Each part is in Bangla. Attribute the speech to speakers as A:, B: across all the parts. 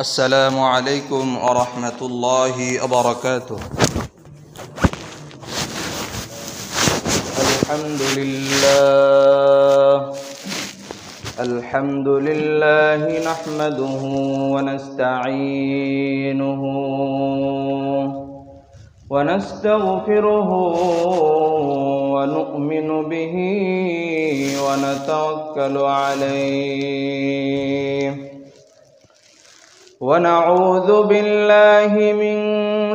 A: السلام عليكم ورحمة الله وبركاته. الحمد لله نحمده ونستعينه ونستغفره ونؤمن به ونتوكل عليه ونعوذ بالله من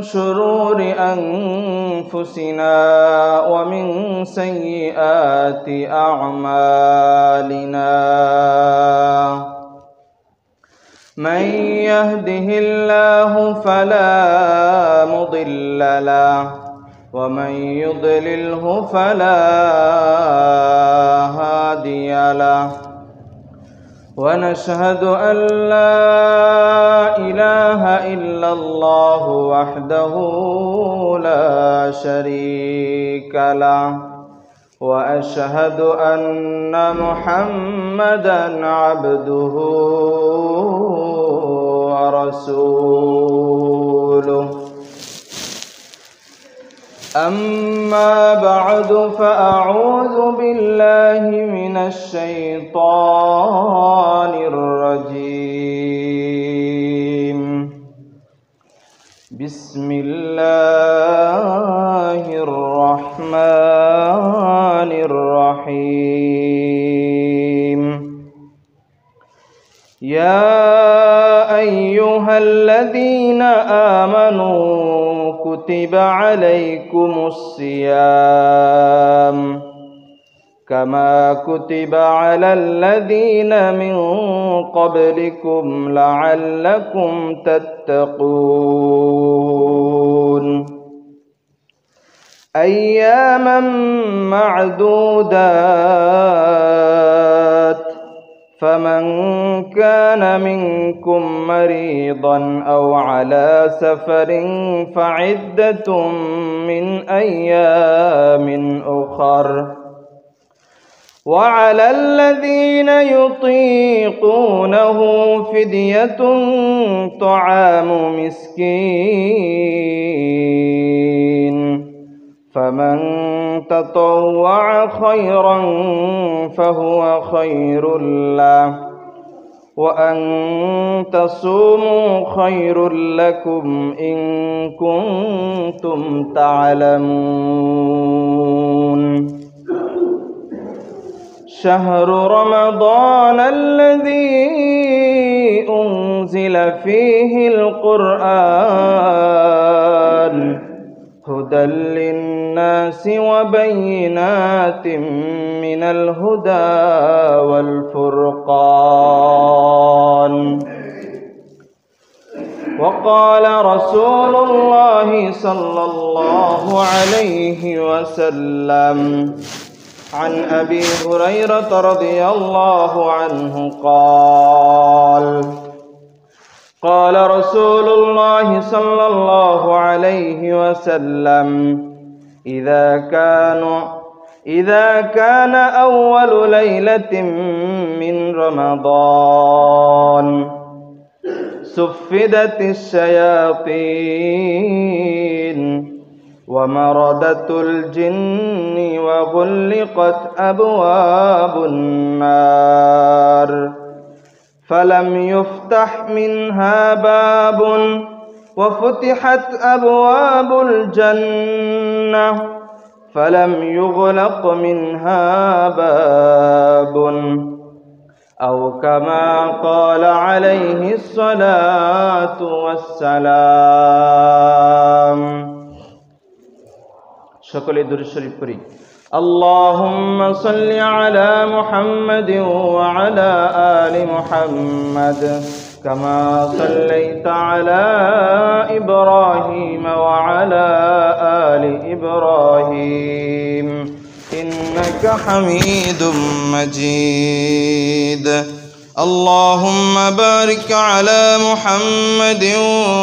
A: شرور أنفسنا ومن سيئات أعمالنا. من يهده الله فلا مضل له ومن يضلله فلا هادي له. ونشهد أن لا إله إلا الله وحده لا شريك له وأشهد أن محمدا عبده ورسوله. أما بعد فأعوذ بالله من الشيطان الرجيم. بسم الله الرحمن الرحيم. يا أيها الذين آمنوا كتب عليكم الصيام كما كتب على الذين من قبلكم لعلكم تتقون. أياما معدودات فمن كان منكم مريضا أو على سفر فعدة من أيام أخر. وعلى الذين يطيقونه فدية طعام مسكين فمن تطوع خيرا فهو خير له وأن تصوموا خير لكم إن كنتم تعلمون. شهر رمضان الذي أنزل فيه القرآن هدى للناس وبينات من الهدى والفرقان. وقال رسول الله صلى الله عليه وسلم عن أبي هريرة رضي الله عنه قال قال رسول الله صلى الله عليه وسلم إذا كان أول ليلة من رمضان سفدت الشياطين ومردت الجن وغلقت أبواب النار فلم يفتح منها باب وفتحت أبواب الجنة فلم يغلق منها باب أو كما قال عليه الصلاة والسلام. شكرا درود شريف পড়ি। اللهم صل على محمد وعلى آل محمد كما صليت على إبراهيم وعلى آل إبراهيم إنك حميد مجيد. اللهم بارك على محمد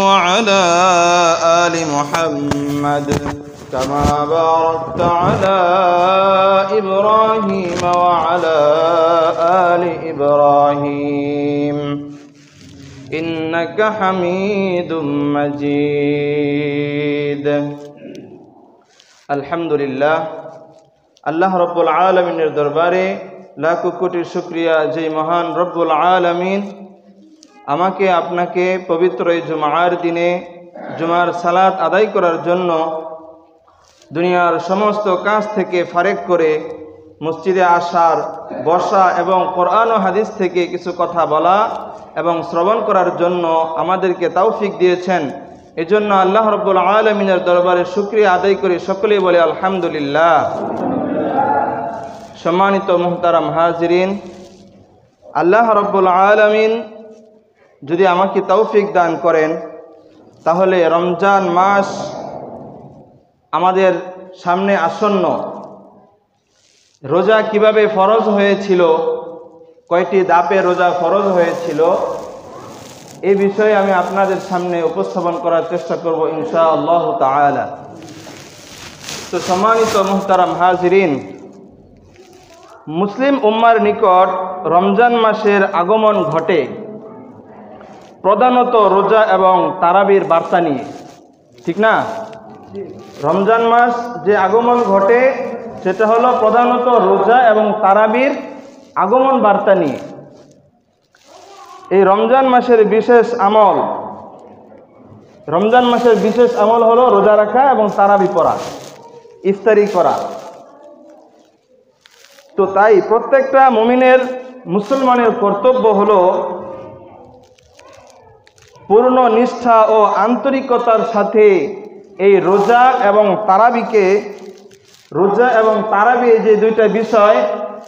A: وعلى آل محمد كما باركت على إبراهيم وعلى آل إبراهيم إنك حميد مجيد আলহামদুলিল্লাহ আল্লাহ রব্বুল আলামিনের দরবারে লাখ কোটি শুকরিয়া যে মহান রব্বুল আলামিন আমাকে আপনাকে পবিত্র এই জুমার দিনে জুমার সালাত আদায় করার জন্য দুনিয়ার সমস্ত কাজ থেকে ফারেক করে মসজিদে আসার, বসা এবং কোরআন ও হাদিস থেকে কিছু কথা বলা এবং শ্রবণ করার জন্য আমাদেরকে তৌফিক দিয়েছেন। এজন্য আল্লাহ রব্বুল আলামিনের দরবারে শুকরিয়া আদায় করে সকলেই বলে আলহামদুলিল্লাহ। সম্মানিত মুহতারাম হাজিরিন, আল্লাহ রব্বুল আলামিন যদি আমাকে তৌফিক দান করেন তাহলে রমজান মাস আমাদের সামনে আসন্ন। রোজা কিভাবে ফরজ হয়েছিল, কয়টি দাপে রোজা ফরজ হয়েছিল, এই বিষয়ে আমি আপনাদের সামনে উপস্থাপন করার চেষ্টা করব ইনশাআল্লাহ তাআলা। তো সম্মানিত মুহতারাম হাজিরিন, মুসলিম উম্মার নিকট রমজান মাসের আগমন ঘটে প্রধানত রোজা এবং তারাবির বার্তা নিয়ে, ঠিক না? রমজান মাস যে আগমন ঘটে সেটা হলো প্রধানত রোজা এবং তারাবির আগমন বার্তা নিয়ে। এই রমজান মাসের বিশেষ আমল হলো রোজা রাখা এবং তারাবি পড়া, ইফতারি করা। তো তাই প্রত্যেকটা মুমিনের, মুসলমানের কর্তব্য হলো পূর্ণ নিষ্ঠা ও আন্তরিকতার সাথে এই রোজা এবং তারাবি, যে দুইটা বিষয়,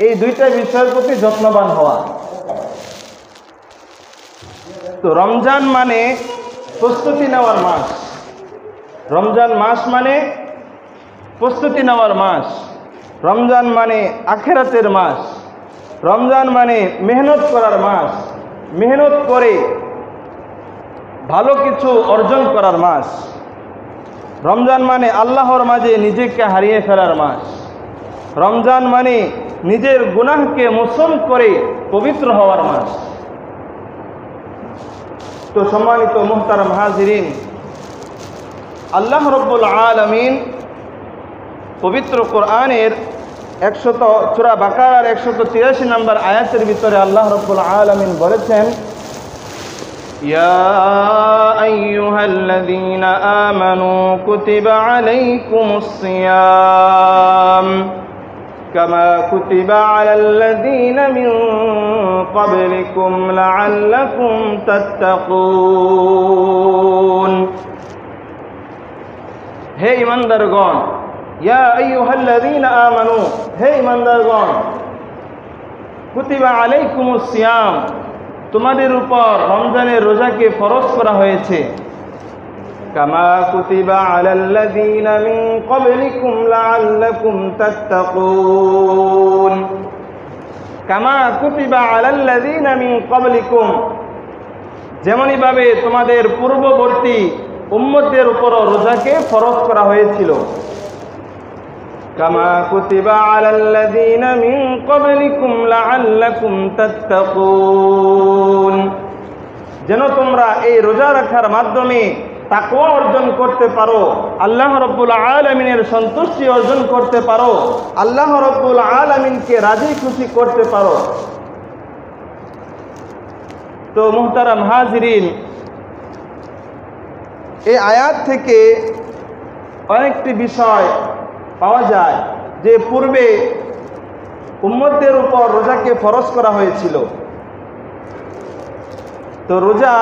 A: এই দুইটা বিষয়ের প্রতি যত্নবান হওয়া। তো রমজান মানে প্রস্তুতি নেওয়ার মাস, রমজান মাস মানে প্রস্তুতি নেওয়ার মাস, রমজান মানে আখিরাতের মাস, রমজান মানে মেহনত করার মাস, মেহনত করে ভালো কিছু অর্জন করার মাস। রমজান মানে আল্লাহর মাঝে নিজেকে হারিয়ে ফেলার মাস। রমজান মানে নিজের গুনাহকে মোচন করে পবিত্র হওয়ার মাস। তো সম্মানিত মুহতারাম হাজিরিন, আল্লাহ রব্বুল আলামিন পবিত্র কোরআনের সূরা বাকারার 183 নম্বর আয়াতের ভিতরে আল্লাহ রব্বুল আলামিন বলেছেন, ইয়া আইয়ুহাল্লাযীনা আমানু কুতিবা আলাইকুমুস সিয়াম কামা কুতিবা আলাল্লাযীনা মিন ক্বাবলিকুম লাআল্লাকুম তাত্তাকুন। হে ঈমানদারগণ, ইয়া আইয়ুহাল্লাযীনা আমানু, হে ঈমানদারগণ, কুতিবা আলাইকুমুস সিয়াম, তোমাদের উপর রমজানের রোজাকে ফরজ করা হয়েছে। কামা কুতিবা আলাল্লাযীনা মিন ক্বাবলিকুম লাআল্লাকুম তাত্তাকুন। কামা কুতিবা আলাল্লাযীনা মিন ক্বাবলিকুম, যেমনই ভাবে তোমাদের পূর্ববর্তী উম্মতদের উপর রোজাকে ফরজ করা হয়েছিল। কামা কুতিবা আলাল্লাযীনা মিন ক্বাবলিকুম লাআল্লাকুম তাত্তাকুন, যেন তোমরা এই রোজা রাখার মাধ্যমে তাকওয়া অর্জন করতে পারো, আল্লাহ রব্বুল আলামিনের সন্তুষ্টি অর্জন করতে পারো, আল্লাহ রব্বুল আলামিনকে রাজি খুশি করতে পারো। তো মুহতারাম হাজিরিন, এই আয়াত থেকে অনেকটি বিষয় পাওয়া যায় যে পূর্বে উম্মতদের উপর রোজাকে ফরজ করা হয়েছিল। তো রোজা,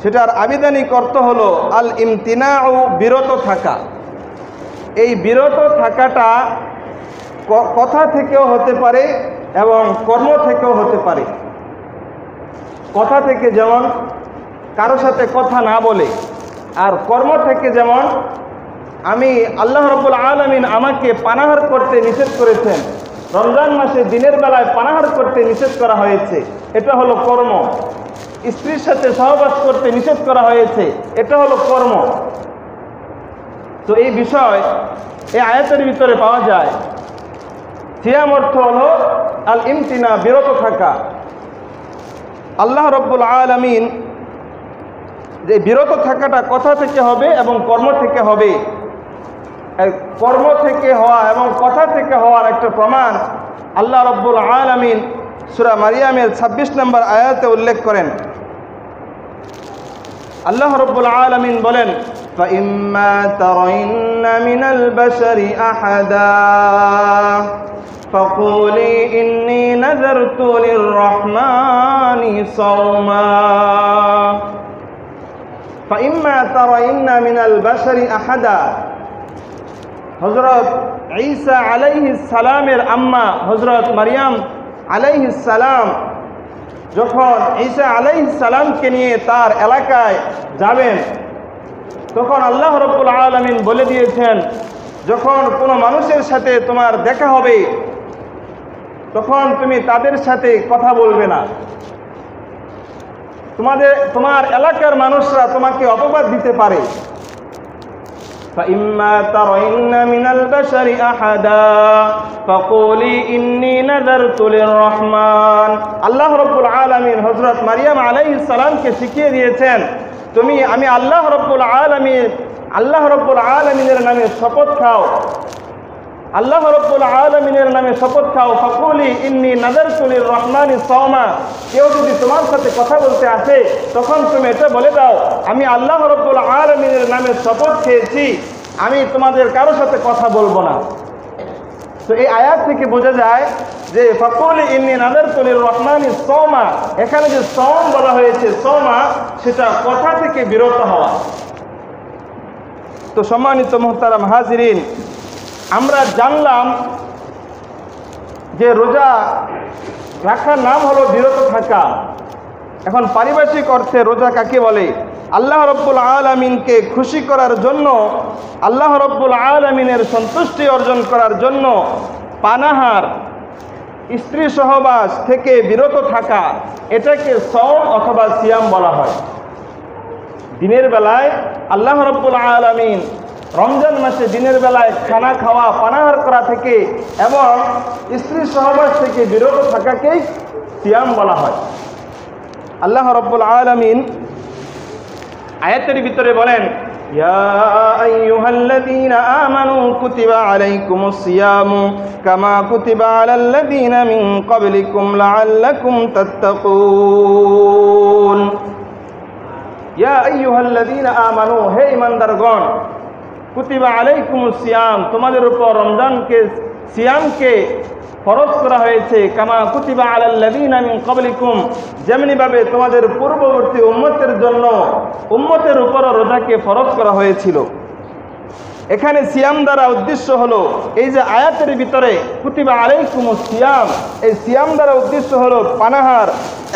A: সেটার আবিধানিক অর্থ হলো আল ইমতিনাউ, বিরত থাকা। এই বিরত থাকাটা কথা থেকেও হতে পারে এবং কর্ম থেকেও হতে পারে। কথা থেকে যেমন কারো সাথে কথা না বলে, আর কর্ম থেকে যেমন আমি আল্লাহ রাব্বুল আলামিন আমাকে পানাহার করতে নিষেধ করেছেন, রমজান মাসে দিনের বেলায় পানাহার করতে নিষেধ করা হয়েছে, এটা হলো কর্ম। স্ত্রীর সাথে সহবাস করতে নিষেধ করা হয়েছে, এটা হলো কর্ম। তো এই বিষয় এই আয়াতের ভিতরে পাওয়া যায়। সিয়াম অর্থ হলো আল ইমতিনা, বিরত থাকা। আল্লাহ রাব্বুল আলামিন যে বিরত থাকাটা কথা থেকে হবে এবং কর্ম থেকে হবে। কর্ম থেকে হওয়া এবং কথা থেকে হওয়ার একটা প্রমাণ আল্লাহ রাব্বুল আলামিন সূরা মারিয়ামের 26 নম্বর আয়াতে উল্লেখ করেন। আল্লাহ রাব্বুল আলামিন বলেন, فَإِمَّا تَرَيِنَّ مِنَ الْبَشَرِ أَحَدًا فَقُولِي إِنِّي نَذَرْتُ لِلرَّحْمَنِ صَوْمًا فَإِمَّا تَرَيِنَّ مِنَ الْبَشَرِ أَحَدًا হযরত ঈসা আলাইহিস সালামের আম্মা হযরত মারিয়াম আলাইহিস সালাম যখন ঈসা আলাইহিস সালামকে নিয়ে তার এলাকায় যাবেন, তখন আল্লাহ রাব্বুল আলামিন বলে দিয়েছেন, যখন কোনো মানুষের সাথে তোমার দেখা হবে তখন তুমি তাদের সাথে কথা বলবে না। তোমার এলাকার মানুষরা তোমাকে অপবাদ দিতে পারে। فَإِمَّا تَرَيِنَّ مِنَ الْبَشَرِ أَحَدًا فَقُولِي إِنِّي نَذَرْتُ لِلرَّحْمَنِ আল্লাহ রাব্বুল আলামিন হযরত মারিয়াম আলাইহিস সালামকে শিখিয়ে দিয়েছেন, আমি আল্লাহ রাব্বুল আলামিনের নামে শপথ খাও, আল্লাহ রাব্বুল আলামিনের নামে শপথ খাও। ফাকুলি ইন্নী নাযারতু লির-রহমানি সাওমা, কেউ যদি তোমার সাথে কথা বলতে আসে তখন তুমি এটা বলে দাও, আমি আল্লাহ রাব্বুল আলামিনের নামে শপথ খেয়েছি, আমি তোমাদের কারোর সাথে কথা বলবো না। তো এই আয়াত থেকে বোঝা যায় যে ফাকুলি ইন্নী নাযারতু লির-রহমানি সাওমা, এখানে যে সাওম বলা হয়েছে, সাওমা সেটা কথা থেকে বিরত হওয়া। তো সম্মানিত মুহতারাম হাজিরিন, আমরা জানলাম যে রোজা রাখার নাম হলো বিরত থাকা। এখন পারিভাষিক অর্থে রোজা কাকে বলে? আল্লাহ রাব্বুল আলামিনকে খুশি করার জন্য, আল্লাহ রাব্বুল আলামিনের সন্তুষ্টি অর্জন করার জন্য পানাহার, স্ত্রী সহবাস থেকে বিরত থাকা, এটাকে সওম অথবা সিয়াম বলা হয়। দিনের বেলায় আল্লাহ রাব্বুল আলামিন রমজান মাসে দিনের বেলায় খানা খাওয়া, পানাহার করা থেকে এবং স্ত্রী সহবাস থেকে বিরত থাকাকেই সিয়াম বলা হয়। আল্লাহ রাব্বুল আলামিন আয়াতের ভিতরে বলেন, ইয়া আইয়ুহাল্লাযীনা আমানু কুতিবা আলাইকুমুস সিয়ামু কামা কুতিবা আলাল্লাযীনা মিন ক্বাবলিকুম লাআল্লাকুম তাত্তাকুন। ইয়া আইয়ুহাল্লাযীনা আমানু, হে ঈমানদারগণ, কুতিবা আলাইকুমুস সিয়াম, তোমাদের উপর সিয়ামকে ফরজ করা হয়েছে, কামা কুতিবা আলাল্লাযীনা মিন ক্বাবলিকুম, যেমনিভাবে তোমাদের পূর্ববর্তী উম্মতের উপরও রোজাকে ফরজ করা হয়েছিল। এখানে সিয়াম দ্বারা উদ্দেশ্য হলো, এই যে আয়াতের ভিতরে কুতিবা আলাইকুমুস সিয়াম, এই সিয়াম দ্বারা উদ্দেশ্য হলো পানাহার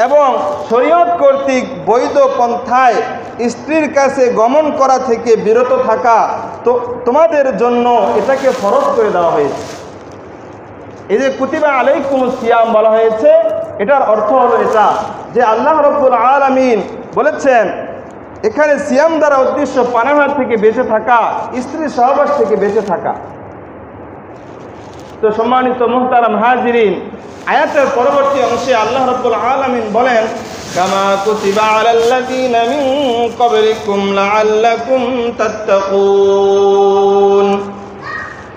A: এবং শরীয়ত কর্তৃক বৈধ পন্থায় স্ত্রীর কাছে গমন করা থেকে বিরত থাকা। তো তোমাদের জন্য এটাকে ফরজ করে দেওয়া হয়েছে। এই যে কুতিবা আলাইকুমুস সিয়াম বলা হয়েছে, এটার অর্থ হলো এটা যে আল্লাহ রাব্বুল আলামিন বলেছেন এখানে সিয়াম দ্বারা উদ্দেশ্য পানাহার থেকে বেঁচে থাকা, স্ত্রী সহবাস থেকে বেঁচে থাকা। তো সম্মানিত মুহতারাম হাজিরিন, আয়াতের পরবর্তী অংশে আল্লাহ রাব্বুল আলামিন বলেন, কামা কুতিবা আলাল্লাযীনা মিন ক্বাবলিকুম লাআল্লাকুম তাত্তাকুন।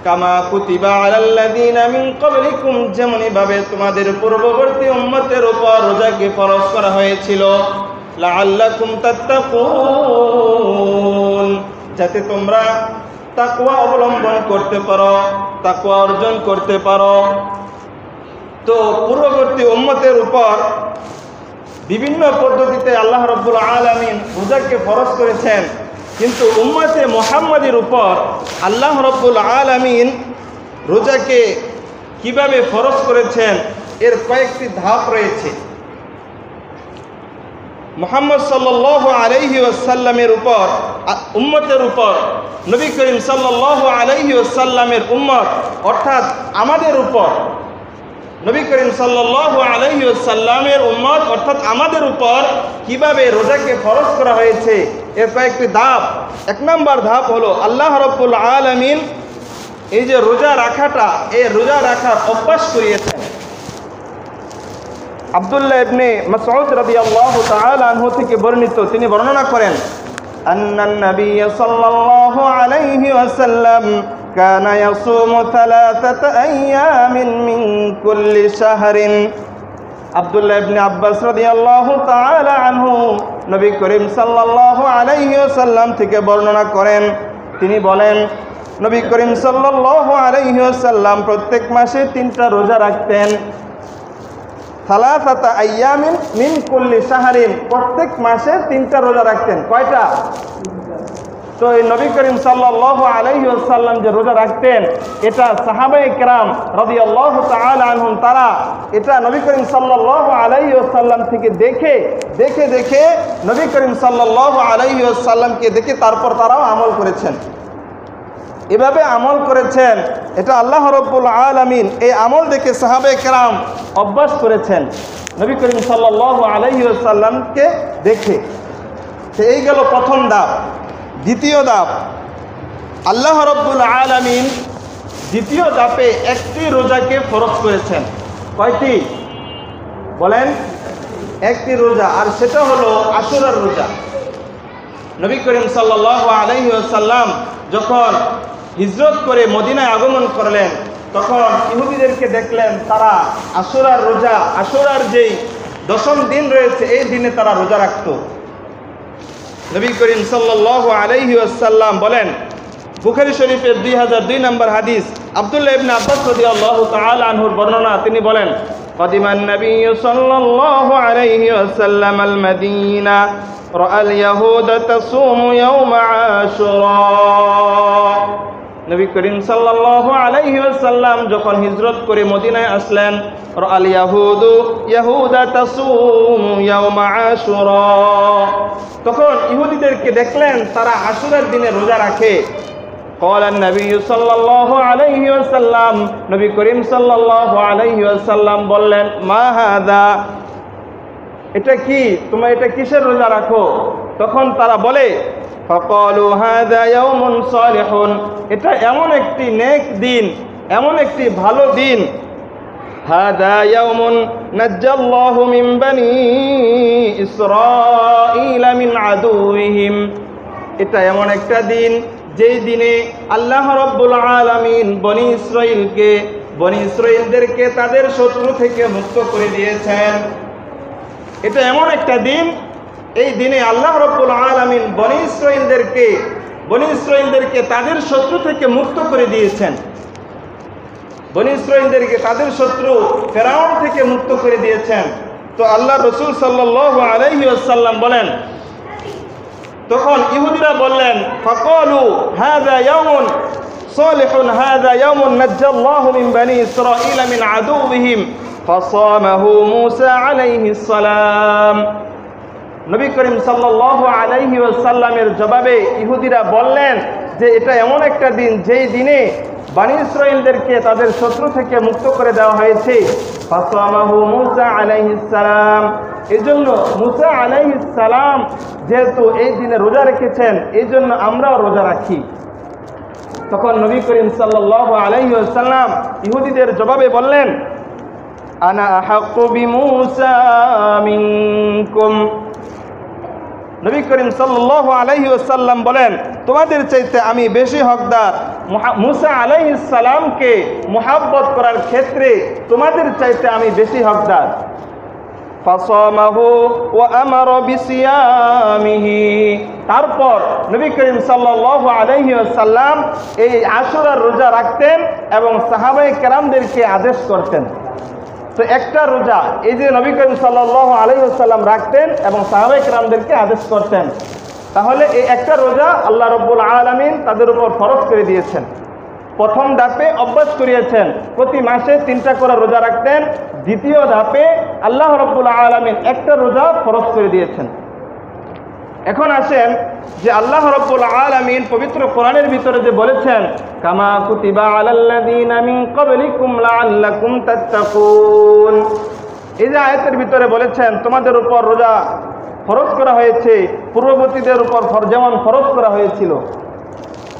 A: কামা কুতিবা আলাল্লাযীনা মিন ক্বাবলিকুম, যেমনিভাবে তোমাদের পূর্ববর্তী উম্মতের উপর রোজাকে ফরজ করা হয়েছিল, লাআল্লাকুম তাত্তাকুন, যাতে তোমরা তাকওয়া অবলম্বন করতে পারো, তাকওয়া অর্জন করতে পারো। তো পূর্ববর্তী উম্মতের উপর বিভিন্ন পদ্ধতিতে আল্লাহ রাব্বুল আলামিন রোজাকে ফরজ করেছেন, কিন্তু উম্মতে মুহাম্মাদের উপর আল্লাহ রাব্বুল আলামিন রোজাকে কিভাবে ফরজ করেছেন এর কয়েকটি ধাপ রয়েছে। মুহাম্মদ সাল্লাল্লাহু আলাইহি ওয়াসাল্লামের উপর, উম্মতের উপর, নবী করিম সাল্লাল্লাহু আলাইহি ওয়াসাল্লামের উম্মত অর্থাৎ আমাদের উপর, নবী করিম সাল্লাল্লাহু আলাইহি ওয়াসাল্লামের উম্মত অর্থাৎ আমাদের উপর কিভাবে রোজাকে ফরজ করা হয়েছে এর কয়েকটি ধাপ। এক নম্বর ধাপ হলো আল্লাহ রাব্বুল আলামিন এই যে রোজা রাখাটা, এই রোজা রাখার অভ্যাস করিয়েছেন। আব্দুল্লাহ ইবনে মাসউদ রাদিয়াল্লাহু তাআলা আনহু থেকে বর্ণিত, তিনি বর্ণনা করেন আন্নান নবী সাল্লাল্লাহু আলাইহি ওয়াসাল্লাম কানা ইয়াসুমু থালাথাতা আইয়ামিন মিন কুল্লি শাহরিন। আব্দুল্লাহ ইবনে আব্বাস রাদিয়াল্লাহু তাআলা আনহু নবী করিম সাল্লাল্লাহু আলাইহি ওয়াসাল্লাম থেকে বর্ণনা করেন, তিনি বলেন নবী করিম সাল্লাল্লাহু আলাইহি ওয়াসাল্লাম প্রত্যেক মাসে 3টা রোজা রাখতেন। সালাসাতা আইয়ামিন মিন কুল্লি শাহরিন, প্রত্যেক মাসে 3টা রোজা রাখতেন। কয়টা? তো এই নবী করিম সাল্লাল্লাহু আলাইহি ওয়াসাল্লাম যে রোজা রাখতেন, এটা সাহাবায়ে কেরাম রাদিয়াল্লাহু তাআলা আনহুম তারা এটা নবী করিম সাল্লাল্লাহু আলাইহি ওয়াসাল্লাম থেকে দেখে দেখে দেখে নবী করিম সাল্লাল্লাহু আলাইহি ওয়াসাল্লামকে দেখে তারপর তারাও আমল করেছেন। এভাবে আমল করেছেন, এটা আল্লাহ রাব্বুল আলামিন এই আমল দেখে সাহাবায়ে কেরাম অভ্যাস করেছেন নবী করিম সাল্লাল্লাহু আলাইহি ওয়াসাল্লামকে দেখে। তো এই গেল প্রথম ধাপ। দ্বিতীয় ধাপ, আল্লাহ রাব্বুল আলামিন দ্বিতীয় ধাপে একটি রোজাকে ফরজ করেছেন। কয়টি বলেন? একটি রোজা, আর সেটা হলো আশুরার রোজা। নবী করিম সাল্লাল্লাহু আলাইহি ওয়াসাল্লাম যখন হিজরত করে মদিনায় আগমন করলেন, তখন ইহুদিদেরকে দেখলেন তারা আশুরার রোজা, আশুরার যেই 10ম দিন রয়েছে এই দিনে তারা রোজা রাখত। নবী করিম সাল্লাল্লাহু আলাইহি ওয়াসাল্লাম বলেন, বুখারী শরীফের 2002 নম্বর হাদিস, আব্দুল্লাহ ইবনে আব্বাস রাদিয়াল্লাহু তাআলা আনহুর বর্ণনা, তিনি বলেন কদিমান নবী সাল্লাল্লাহু আলাইহি ওয়াসাল্লাম আল মদিনা রাআল ইয়াহুদা তাসুমু ইয়াওমা আশুরা। নবী করিম সাল্লাল্লাহু আলাইহি ওয়াসাল্লাম যখন হিজরত করে মদিনায় আসলেন, রাআল ইয়াহুদা তাসুমু ইয়াওমা আশুরা, তখন ইহুদিদেরকে দেখলেন তারা আশুরার দিনে রোজা রাখে। ক্বালা নবী সাল্লাল্লাহু আলাইহি ওয়াসাল্লাম, নবী করিম সাল্লাল্লাহু আলাইহি ওয়াসাল্লাম বললেন, মা হাদা, এটা কি, তোমরা এটা কিসের রোজা রাখো? তখন তারা বলে, ফাকালু হাদা ইয়াউমুন সালিহুন, এটা এমন একটি নেক দিন, এমন একটি ভালো দিন। হাদা ইয়াউমুন নাজ্জাল্লাহু মিন বানি ইসরাঈলা মিন আদুইহিম, এটা এমন একটা দিন যেই দিনে আল্লাহ রাব্বুল আলামিন বনি ইসরাঈলদেরকে তাদের শত্রু থেকে মুক্ত করে দিয়েছেন। এটা এমন একটা দিন, এই দিনে আল্লাহ রাব্বুল আলামিন বনি ইসরাঈলদেরকে তাদের শত্রু থেকে মুক্ত করে দিয়েছেন। বনি ইসরাঈলদেরকে তাদের শত্রু ফেরাউন থেকে মুক্ত করে দিয়েছেন। তো আল্লাহ রাসূল সাল্লাল্লাহু আলাইহি ওয়াসাল্লাম বলেন, তখন ইহুদিরা বললেন, ফাকালু হাযা ইয়াউমুন সালিহুন, হাযা ইয়াউমুন নাজ্জাল্লাহু মিন বানি ইসরাঈলা মিন আদুওয়িহিম ফাসামাহু মূসা আলাইহিস সালাম। নবী করিম সাল্লাল্লাহু আলাইহি ওয়াসাল্লামের জবাবে ইহুদিরা বললেন যে এটা এমন একটা দিন যেই দিনে বনি ইসরাঈলদেরকে তাদের শত্রু থেকে মুক্ত করে দেওয়া হয়েছে। ফাসামাহু মূসা আলাইহিস সালাম, এজন্য মূসা আলাইহিস সালাম যেহেতু এই দিনে রোজা রেখেছেন, এই জন্য আমরাও রোজা রাখি। তখন নবী করিম সাল্লাল্লাহু আলাইহি ওয়াসাল্লাম ইহুদিদের জবাবে বললেন, আনা আহাক্কু বিমূসা মিনকুম, নবী করিম সাল্লাল্লাহু আলাইহি ওয়াসাল্লাম বলেন, তোমাদের চাইতে আমি বেশি হকদার মূসা আলাইহিস সালামকে মুহাব্বত করার ক্ষেত্রে, তোমাদের চাইতে আমি বেশি হকদার। ফাসামাহু ওয়া আমারা বিসিয়ামিহি, তারপর নবী করিম সাল্লাল্লাহু আলাইহি ওয়াসাল্লাম এই আশুরার রোজা রাখতেন এবং সাহাবায়ে কেরামদেরকে আদেশ করতেন। তো একটা রোজা এই যে নবী করিম সাল্লাল্লাহু আলাইহি ওয়াসাল্লাম রাখতেন এবং সাহাবায়ে কেরামদেরকে আদেশ করতেন, তাহলে এই একটা রোজা আল্লাহ রাব্বুল আলামিন তাদের উপর ফরজ করে দিয়েছেন। প্রথম ধাপে অভ্যাস করিয়েছেন, প্রতি মাসে 3টা করে রোজা রাখতেন। দ্বিতীয় ধাপে আল্লাহ রাব্বুল আলামিন একটা রোজা ফরজ করে দিয়েছেন। এখন আসেন যে আল্লাহ রাব্বুল আলামিন পবিত্র কোরআনের ভিতরে যে বলেছেন, কামা কুতিবা আলাল্লাযীনা মিন ক্বাবলিকুম লাআল্লাকুম তাত্তাকুন, এই যে আয়াতের ভিতরে বলেছেন তোমাদের উপর রোজা ফরজ করা হয়েছে পূর্ববর্তীদের উপর যেমন ফরজ করা হয়েছিল,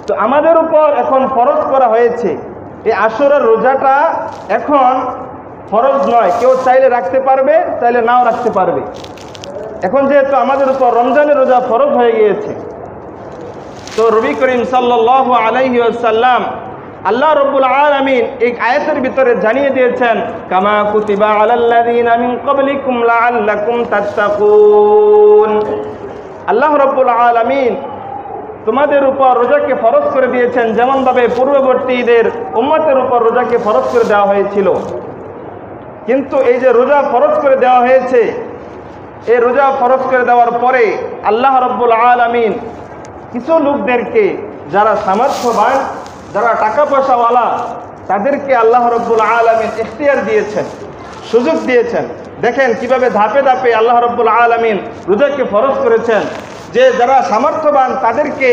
A: তো আমাদের উপর এখন ফরজ করা হয়েছে। এই আশুরার রোজাটা এখন ফরজ নয়, কেউ চাইলে রাখতে পারবে, চাইলে নাও রাখতে পারবে। এখন যেহেতু আমাদের উপর রমজানের রোজা ফরজ হয়ে গিয়েছে, তো নবী করিম সাল্লাল্লাহু আলাইহি ওয়াসাল্লাম আল্লাহ রাব্বুল আলামিন এই আয়াতের ভিতরে জানিয়ে দিয়েছেন, কামা কুতিবা আলাল্লাযিনা মিন ক্বাবলিকুম লাআল্লাকুম তাত্তাকুন। আল্লাহ রাব্বুল আলামিন তোমাদের উপর রোজাকে ফরজ করে দিয়েছেন যেমনভাবে পূর্ববর্তীদের উম্মতের উপর রোজাকে ফরজ করে দেওয়া হয়েছিল। কিন্তু এই যে রোজা ফরজ করে দেওয়া হয়েছে, এই রোজা ফরজ করে দেওয়ার পরে আল্লাহ রাব্বুল আলামিন কিছু লোকদেরকে, যারা সামর্থ্যবান, যারা টাকা পয়সাওয়ালা, তাদেরকে আল্লাহ রাব্বুল আলামিন ইখতিয়ার দিয়েছেন, সুযোগ দিয়েছেন। দেখেন কিভাবে ধাপে ধাপে আল্লাহ রাব্বুল আলামিন রোজাকে ফরজ করেছেন, যে যারা সামর্থ্যবান তাদেরকে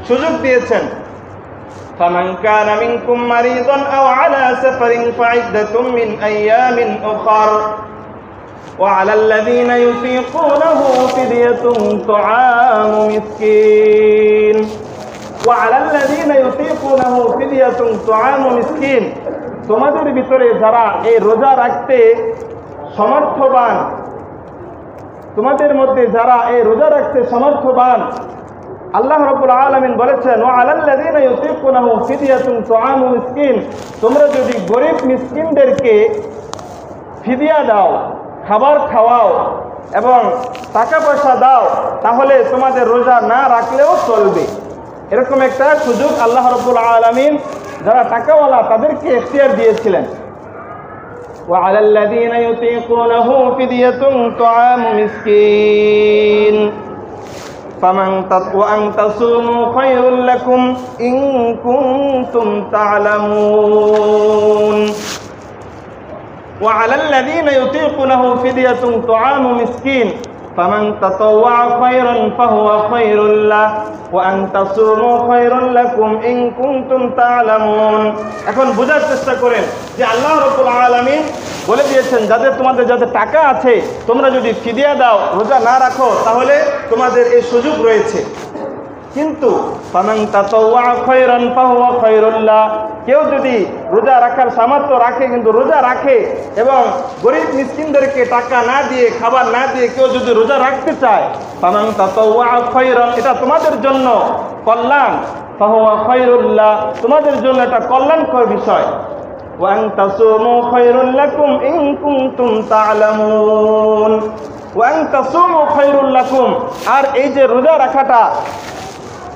A: সুযোগ দিয়েছেন। ফামান কানা মিনকুম মারিদান আও আলা সাফারিন ফাইদ্দাতুম মিন আইয়ামিন উখর ওয়া আলাল্লাযীনা ইউতীকুনাহু ফিদিয়াতুন তুআমু মিসকিন ওয়া আলাল্লাযীনা ইউতীকুনাহু ফিদিয়াতুন তুআমু মিসকিন। তোমাদের ভিতরে যারা এই রোজা রাখতে সমর্থবান, তোমাদের মধ্যে যারা এই রোজা রাখতে সমর্থবান, আল্লাহ রাব্বুল আলামিন বলেছেন, ওয়া আলাল্লাযীনা ইউতীকুনাহু ফিদিয়াতুন তুআমু মিসকিন, তোমরা যদি গরীব মিসকিনদেরকে ফিদিয়া দাও, খাবার খাওয়াও এবং টাকা পয়সা দাও, তাহলে তোমাদের রোজা না রাখলেও চলবে। এরকম একটা সুযোগ আল্লাহ রাব্বুল আলামিন যারা টাকাওয়ালা তাদেরকে ইখতিয়ার দিয়েছিলেন। وعلى الذين يطيقونه فدية طعام مسكين وأن تصوموا خير لكم إن كنتم تعلمون وعلى الذين يطيقونه فدية طعام مسكين فمن تطوع خيرا فهو خير له وأن تصوموا خير لكم إن كنتم تعلمون। এখন বোঝার চেষ্টা করেন যে আল্লাহ রাব্বুল আলামিন বলে দিয়েছেন, যাদের টাকা আছে তোমরা যদি ফিদিয়া দাও, রোজা না রাখো, তাহলে তোমাদের এই সুযোগ রয়েছে। কিন্তু ফামান তাতাওয়া খায়রান ফাহুয়া খায়রুল লাহ, কেউ যদি রোজা রাখার সামর্থ্য রাখে, কিন্তু রোজা রাখে এবং গরীব মিসকিনদেরকে টাকা না দিয়ে, খাবার না দিয়ে কেউ যদি রোজা রাখতে চায়, ফামান তাতাওয়া খায়রান, এটা তোমাদের জন্য কল্যাণ, ফাহুয়া খায়রুল লাহ, তোমাদের জন্য এটা কল্যাণকর বিষয়। ওয়া আন তাসুমু খায়রুল লাকুম ইন কুনতুম তা'লামুন ওয়া আন তাসুমু খায়রুল লাকুম। আর এই যে রোজা রাখাটা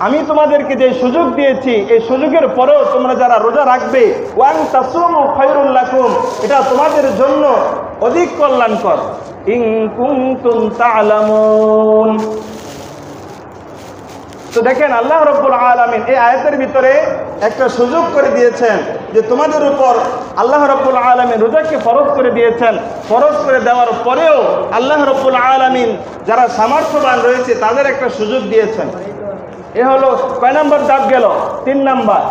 A: আমি তোমাদেরকে যে সুযোগ দিয়েছি, এই সুযোগের পরেও তোমরা যারা রোজা রাখবে, ওয়া আন তাসুমু খায়রুল লাকুম, এটা তোমাদের জন্য অধিক কল্যাণকর। ইন কুনতুম তা'লামুন। তো দেখেন আল্লাহ রাব্বুল আলামিন এই আয়াতের ভিতরে একটা সুযোগ করে দিয়েছেন যে তোমাদের উপর আল্লাহ রাব্বুল আলামিন রোজাকে ফরজ করে দিয়েছেন। ফরজ করে দেওয়ার পরেও আল্লাহ রাব্বুল আলামিন যারা সামর্থ্যবান রয়েছে তাদের একটা সুযোগ দিয়েছেন। এ হলো কয় নম্বর ধাপ গেল? 3 নাম্বার।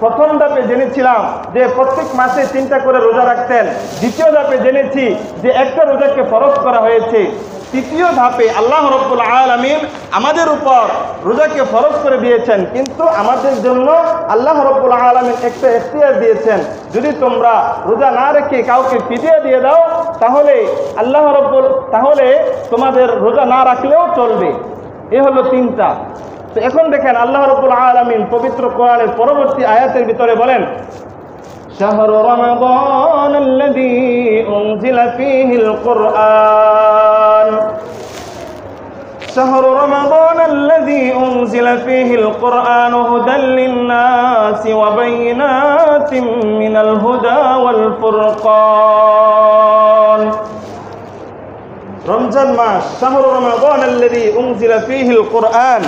A: প্রথম ধাপে জেনেছিলাম যে প্রত্যেক মাসে 3টা করে রোজা রাখতেন। দ্বিতীয় ধাপে জেনেছি যে একটা রোজাকে ফরজ করা হয়েছে। তৃতীয় ধাপে আল্লাহ রাব্বুল আলামিন আমাদের উপর রোজাকে ফরজ করে দিয়েছেন, কিন্তু আমাদের জন্য আল্লাহ রাব্বুল আলামিন একটা ইখতিয়ার দিয়েছেন, যদি তোমরা রোজা না রেখে কাউকে ফিদিয়া দিয়ে দাও, তাহলে তোমাদের রোজা না রাখলেও চলবে। এ হলো 3টা। তো এখন দেখেন আল্লাহ রাব্বুল আলামিন পবিত্র কোরআনের পরবর্তী আয়াতের ভিতরে বলেন, শাহরু রমাদান আল্লাযী উনজিলা ফীহিল কুরআন শাহরু রমাদান আল্লাযী উনজিলা ফীহিল কুরআন হুদাল লিন-নাসি ওয়া বাইয়িনাতিন মিনাল হুদা ওয়াল ফুরকান। রমজান মাস, শাহরু রমাদান আল্লাযী উনজিলা ফীহিল কুরআন,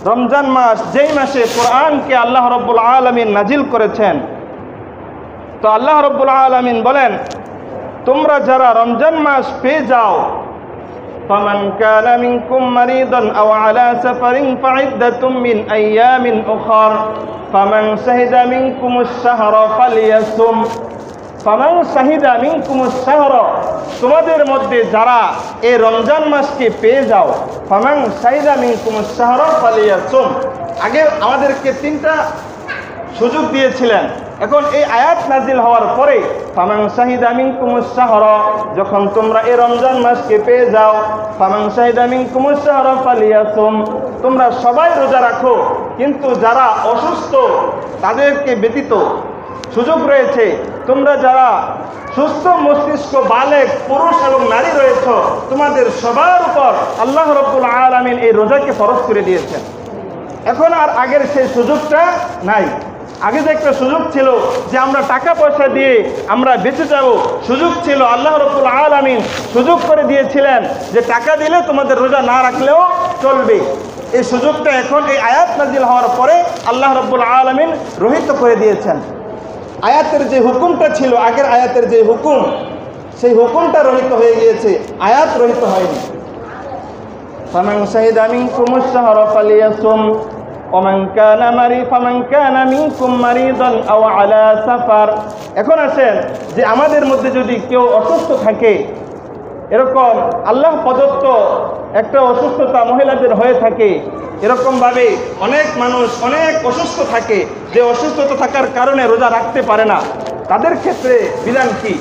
A: রমজান মাস যেই মাসে কোরআনকে আল্লাহ রাব্বুল আলামিন নাজিল করেছেন। তো আল্লাহ রাব্বুল আলামিন বলেন, তোমরা যারা রমজান মাস পেয়ে যাও, ফামান কানা মিনকুম মারিদান আও আলা সাফারিন ফাইদ্দাতুম মিন আইয়ামিন উখর ফামান শাহিদা মিনকুমুশ শাহরা ফালিয়াসুম। ফামান শাহিদা মিনকুমুশ শাহরা, তোমাদের মধ্যে যারা এই রমজান মাসকে পেয়ে যাও, ফামান শাহিদা মিনকুমুশ শাহরা ফালিয়াসুম। আগে আমাদেরকে 3টা সুযোগ দিয়েছিলেন। এখন এই আয়াত নাজিল হওয়ার পরে ফামান শাহিদা মিনকুমুশ শাহরা, যখন তোমরা এই রমজান মাসকে পেয়ে যাও, ফামান শাহিদা মিনকুমুশ শাহরা ফালিয়াসুম, তোমরা সবাই রোজা রাখো। কিন্তু যারা অসুস্থ তাদেরকে ব্যতীত সুযোগ রয়েছে। তোমরা যারা সুস্থ মস্তিষ্ক বালেগ পুরুষ এবং নারী রয়েছ, তোমাদের সবার উপর আল্লাহ রাব্বুল আলামিন এই রোজাকে ফরজ করে দিয়েছেন। এখন আর আগের সেই সুযোগটা নাই। আগে যে একটা সুযোগ ছিল যে আমরা টাকা পয়সা দিয়ে আমরা বেঁচে যাব, সুযোগ ছিল, আল্লাহ রাব্বুল আলামিন সুযোগ করে দিয়েছিলেন যে টাকা দিলে তোমাদের রোজা না রাখলেও চলবে। এই সুযোগটা এখন এই আয়াত নাজিল হওয়ার পরে আল্লাহ রাব্বুল আলামিন রহিত করে দিয়েছেন। আয়াতের যে হুকুমটা ছিল, আগের আয়াতের যে হুকুম, সেই হুকুমটা রহিত হয়ে গিয়েছে, আয়াত রহিত হয়নি। ফামান শাহিদা মিনকুমুশ শাহরা ফালিয়াসুম ওমান কানা মিনকুম মারিদান আও আলা সাফার। এখন আসেন যে আমাদের মধ্যে যদি কেউ অসুস্থ থাকে, এরকম আল্লাহ প্রদত্ত একটা অসুস্থতা মহিলাদের হয়ে থাকে, এরকমভাবে অনেক মানুষ অনেক অসুস্থ থাকে, যে অসুস্থতা থাকার কারণে রোজা রাখতে পারে না, তাদের ক্ষেত্রে বিধান কি?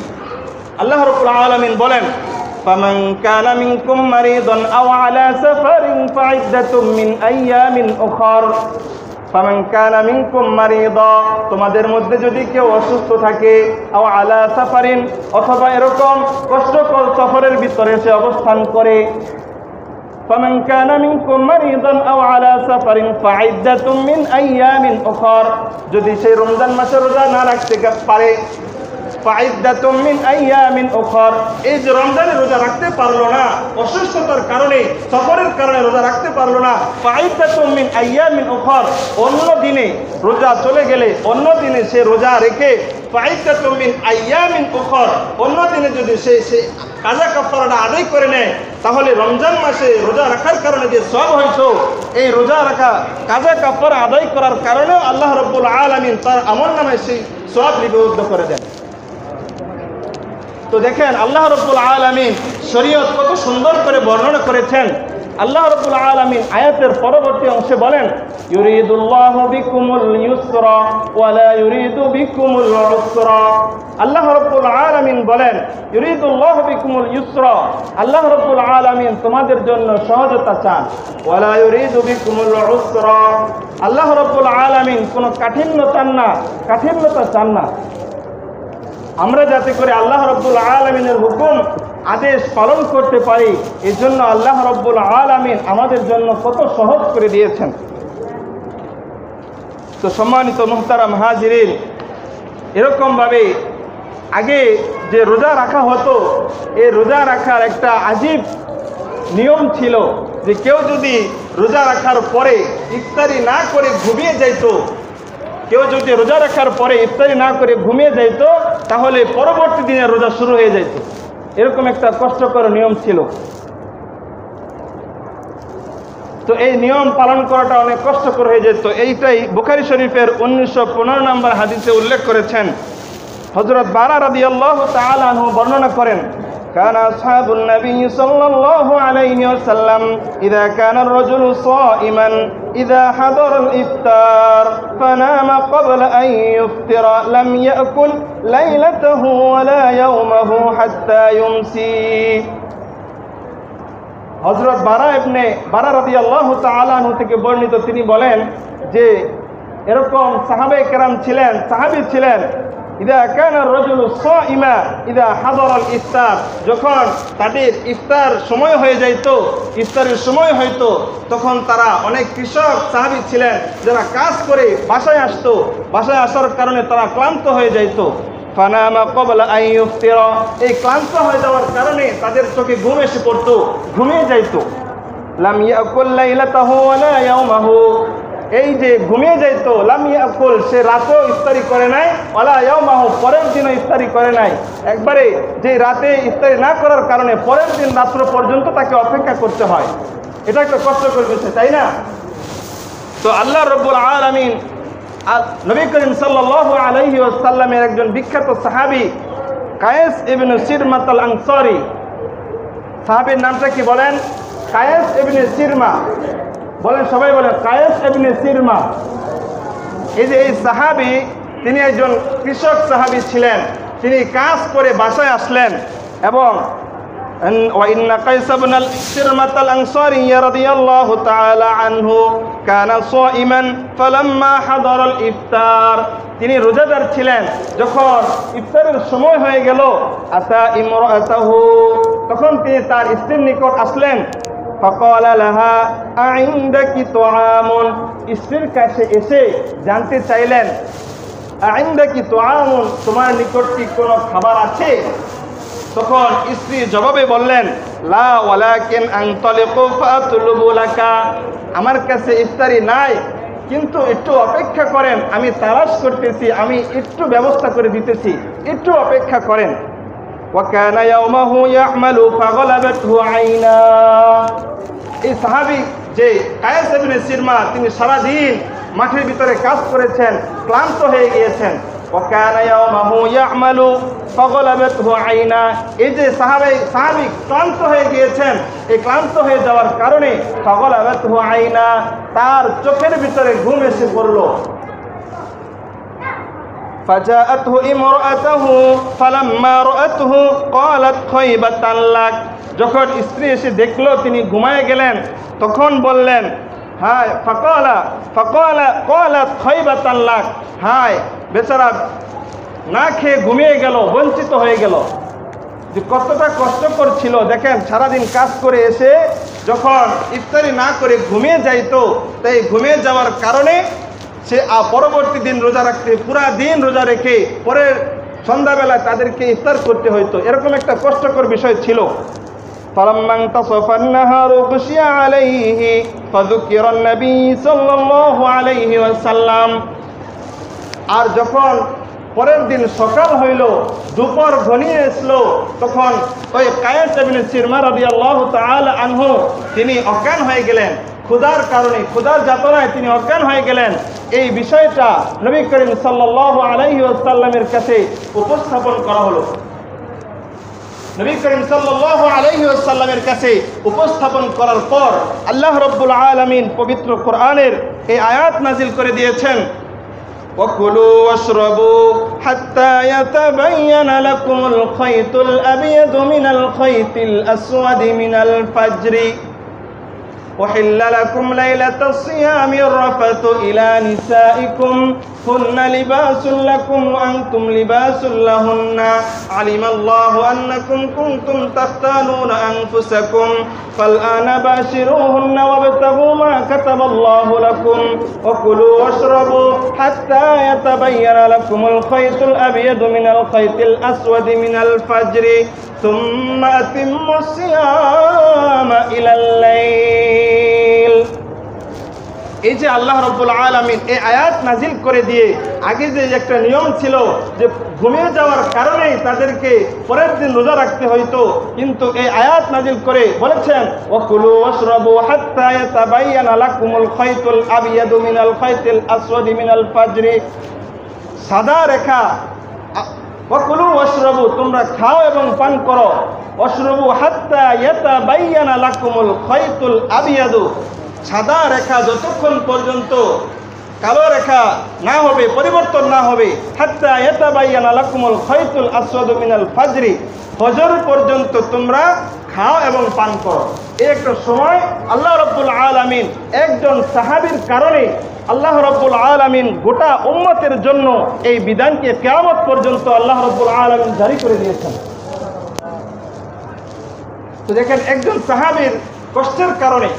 A: আল্লাহ রাব্বুল আলামিন বলেন, ফামান কানা মিনকুম মারিদান আও আলা সাফারিন ফাইদ্দাতুম মিন আইয়ামিন উখর। ফামান কানা মিনকুম মারিদা, তোমাদের মধ্যে যদি কেউ অসুস্থ থাকে, আও আলা সাফারিন, অথবা এরকম কষ্টকর সফরের ভিতরে সে অবস্থান করে, ফামান কানা মিনকুম মারিদান আও আলা সাফারিন ফাইদ্দাতুম মিন আইয়ামিন উখর, যদি সে রমজান মাসে রোজা না রাখতে পারে, ফাইদ্দাতুম মিন আইয়ামিন উখর, এই যে রমজানে রোজা রাখতে পারলো না, অসুস্থতার কারণে সফরের কারণে রোজা রাখতে পারলো না, ফাইদ্দাতুম মিন আইয়ামিন উখর, অন্য দিনে রোজা চলে গেলে অন্য দিনে সে রোজা রেখে, ফাইদ্দাতুম মিন আইয়ামিন উখর, অন্য দিনে যদি সে কাজা কাফারাটা আদায় করে নেয়, তাহলে রমজান মাসে রোজা রাখার কারণে যে সওয়াব হয়েছে, এই রোজা রাখা কাজা কাফারা আদায় করার কারণেও আল্লাহ রাব্বুল আলামিন তার আমলনামায় সেই সওয়াব লিপিবদ্ধ করে দেন। তো দেখেন আল্লাহ রাব্বুল আলামিন শরীয়ত কত সুন্দর করে বর্ণনা করেছেন। আল্লাহ রাব্বুল আলামিন আয়াতের পরবর্তী অংশে বলেন, ইউরিদুল্লাহু বিকুমুল ইউসরা ওয়া লা ইউরিদু বিকুমুল উসরা। আল্লাহ রাব্বুল আলামিন বলেন, ইউরিদুল্লাহু বিকুমুল ইউসরা, আল্লাহ রাব্বুল আলামিন তোমাদের জন্য সহজতা চান, ওয়া লা ইউরিদু বিকুমুল উসরা, আল্লাহ রাব্বুল আলামিন কোনো কাঠিন্যতা চান না। আমরা যাতে করে আল্লাহ রাব্বুল আলামিনের হুকুম আদেশ পালন করতে পারি, এই জন্য আল্লাহ রাব্বুল আলামিন আমাদের জন্য কত সহজ করে দিয়েছেন। তো সম্মানিত মুহতারাম হাজিরিন, এরকমভাবে আগে যে রোজা রাখা হতো, এই রোজা রাখার একটা আজীব নিয়ম ছিল যে কেউ যদি রোজা রাখার পরে ইফতারি না করে ঘুমিয়ে যাইত, কেউ যদি রোজা রাখার পরে ইফতারি না করে ঘুমিয়ে যাইত, তাহলে পরবর্তী দিনে রোজা শুরু হয়ে যাইত। এরকম একটা কষ্টকর নিয়ম ছিল। তো এই নিয়ম পালন করাটা অনেক কষ্টকর হয়ে যেত। এইটাই বুখারী শরীফের 1915 নম্বর হাদিসে উল্লেখ করেছেন। হযরত বারা রাদিয়াল্লাহু তাআলা আনহু বর্ণনা করেন, কানা আসহাবুন নবী সাল্লাল্লাহু আলাইহি ওয়াসাল্লাম ইযা কানা আর-রাজুলু সাইমান ইযা হাদারা আল-ইফতার ফানামা ক্বাবলা আন ইফতিরা লাম ইয়াকুল লাইলাতাহু ওয়া লা ইয়াওমাহু হাত্তা ইউমসি। হযরত বারা রাদিয়াল্লাহু তাআলা আনহু থেকে বর্ণিত, তিনি বলেন যে এরকম সাহাবায়ে কেরাম ছিলেন, সাহাবী ছিলেন, ইযা কানা আর-রাজুলু সাইমা ইযা হাদারা আল-ইফতার, যখন তাদের ইফতার সময় হয়ে যাইত, ইফতারের সময় হয়তো, তখন তারা অনেক কৃষক সাহাবী ছিলেন যারা কাজ করে বাসায় আসতো, বাসায় আসার কারণে তারা ক্লান্ত হয়ে যাইত। ফানামা ক্বাবলা আন ইফতিরা, এই ক্লান্ত হয়ে যাওয়ার কারণে তাদের চোখে ঘুম এসে পড়তো, ঘুমিয়ে যাইত। লাম ইয়াকুল লাইলাতাহু ওয়া লা ইয়াওমাহু, এই যে ঘুমিয়ে যাইতো, লাম ইয়াকুল, সে রাতেও ইফতারি করে নাই, ওয়ালা ইয়াওমাহু, পরের দিনও ইফতারি করে নাই। একবারে যে রাতে ইফতারি না করার কারণে পরের দিন রাত্র পর্যন্ত তাকে অপেক্ষা করতে হয়, এটা একটা কষ্টকর বিষয়, তাই না? তো আল্লাহ রাব্বুল আলামিন নবী করিম সাল্লাল্লাহু আলাইহি ওয়াসাল্লামের একজন বিখ্যাত সাহাবী কায়েস ইবনে সিরমা আল আনসারী, সাহাবীর নামটা কি বলেন? কায়েস ইবনে সিরমা, বলেন সবাই বলেন, কায়েস ইবনে সিরমা। এই যে এই সাহাবী, তিনি একজন কৃষক সাহাবী ছিলেন। তিনি কাজ করে বাসায় আসলেন এবং وإن قيس بن شرمة الأنصاري رضي الله تعالى عنه كان صائما فلما حضر الإفطار তিনি রোজাদার ছিলেন যখন ইফতারের সময় হয়ে গেল আতা ইমরাতাহু তখন তিনি তার স্ত্রীর নিকট আসলেন فقال لها أعندك طعام স্ত্রীর কাছে এসে জানতে চাইলেন أعندك طعام তোমার নিকট কি কোনো খাবার আছে তখন স্ত্রী জবাবে বললেন লা ওয়ালাকিন আনতালিকু ফাআতলুবু লাকা আমার কাছে ইফতারি নাই কিন্তু একটু অপেক্ষা করেন আমি তালাশ করতেছি আমি একটু ব্যবস্থা করে দিতেছি একটু অপেক্ষা করেন ওয়া কানা ইয়াওমাহু ইয়ামালু ফাগলাবাতহু আইনা এই সাহাবী যে কায়েস ইবনে সিরমা তিনি সারা দিন মাঠের ভিতরে কাজ করেছেন ক্লান্ত হয়ে গিয়েছেন وكان يومه يعمل فغلبته عينا এই যে সাহাবী ক্লান্ত হয়ে গিয়েছেন এই ক্লান্ত হয়ে যাওয়ার কারণে فغلبته عينا তার চোখের ভিতরে ঘুম এসে পড়ল فجاءته امرأته فلما رأته قالت خيبة لك যখন স্ত্রী এসে দেখলো তিনি ঘুমায় গেলেন তখন বললেন হায় قالت خيبة لك হায় বেচারা না খেয়ে ঘুমিয়ে গেল বঞ্চিত হয়ে গেল যে কতটা কষ্টকর ছিল দেখেন সারাদিন কাজ করে এসে যখন ইফতারি না করে ঘুমিয়ে যাইতো তাই ঘুমিয়ে যাওয়ার কারণে সে পরবর্তী দিন রোজা রাখতে পুরা দিন রোজা রেখে পরের সন্ধ্যাবেলা তাদেরকে ইফতার করতে হইতো এরকম একটা কষ্টকর বিষয় ছিল فلما انتصف النهار غشي عليه فذكر النبي صلى الله عليه وسلم আর যখন পরের দিন সকাল হইল দুপুর ঘনিয়ে আসলো তখন ওই কায়েস ইবনে সিরমা রাদিয়াল্লাহু তাআলা আনহু তিনি অজ্ঞান হয়ে গেলেন ক্ষুধার কারণে ক্ষুধার যাতনায় তিনি অজ্ঞান হয়ে গেলেন এই বিষয়টা নবী করিম সাল্লাল্লাহু আলাইহি ওয়াসাল্লামের কাছে উপস্থাপন করা হলো নবী করিম সাল্লাল্লাহু আলাইহি ওয়াসাল্লামের কাছে উপস্থাপন করার পর আল্লাহ রাব্বুল আলামিন পবিত্র কোরআনের এই আয়াত নাজিল করে দিয়েছেন وكلوا واشربوا حتى يتبين لكم الخيط الأبيض من الخيط الأسود من الفجر أحل لكم ليلة الصيام الرفث إلى نسائكم هن لباس لكم وأنتم لباس لهن علم الله أنكم كنتم تختانون أنفسكم فالآن باشروهن وابتغوا ما كتب الله لكم وكلوا واشربوا حتى يتبين لكم الخيط الأبيض من الخيط الأسود من الفجر ثم أتموا الصيام إلى الليل এই যে আল্লাহ রাব্বুল আলামিন এই আয়াত নাজিল করে দিয়ে আগে যে একটা নিয়ম ছিল যে ঘুমিয়ে যাওয়ার কারণেই তাদেরকে পরের দিন রোজা রাখতে হইতো কিন্তু এই আয়াত নাজিল করে বলেছেন ওয়াকুলু ওয়াশরাবু হাত্তা ইয়াতাবায়ানা লাকুমুল খাইতুল আবিয়াদু মিনাল খাইতিল আসওয়াদি মিনাল ফাজরি সাদা রেখা ওয়াকুলু ওয়াশরাবু তোমরা খাও এবং পান করো ওয়াশরাবু হাত্তা ইয়াতাবায়ানা লাকুমুল খাইতুল আবিয়াদু সাদা রেখা যতক্ষণ পর্যন্ত কালো রেখা না হবে পরিবর্তন না হবে হাত্তা ইয়াতাবায়ানা লাকুমুল খাইতুল আসওয়াদু মিনাল ফাজরি ফজর পর্যন্ত তোমরা খাও এবং পান করো এই একটা সময় আল্লাহ রাব্বুল আলামিন একজন সাহাবীর কারণে আল্লাহ রাব্বুল আলামিন গোটা উম্মতের জন্য এই বিধানকে কিয়ামত পর্যন্ত আল্লাহ রাব্বুল আলামিন জারি করে দিয়েছেন তো দেখেন একজন সাহাবীর কষ্টের কারণে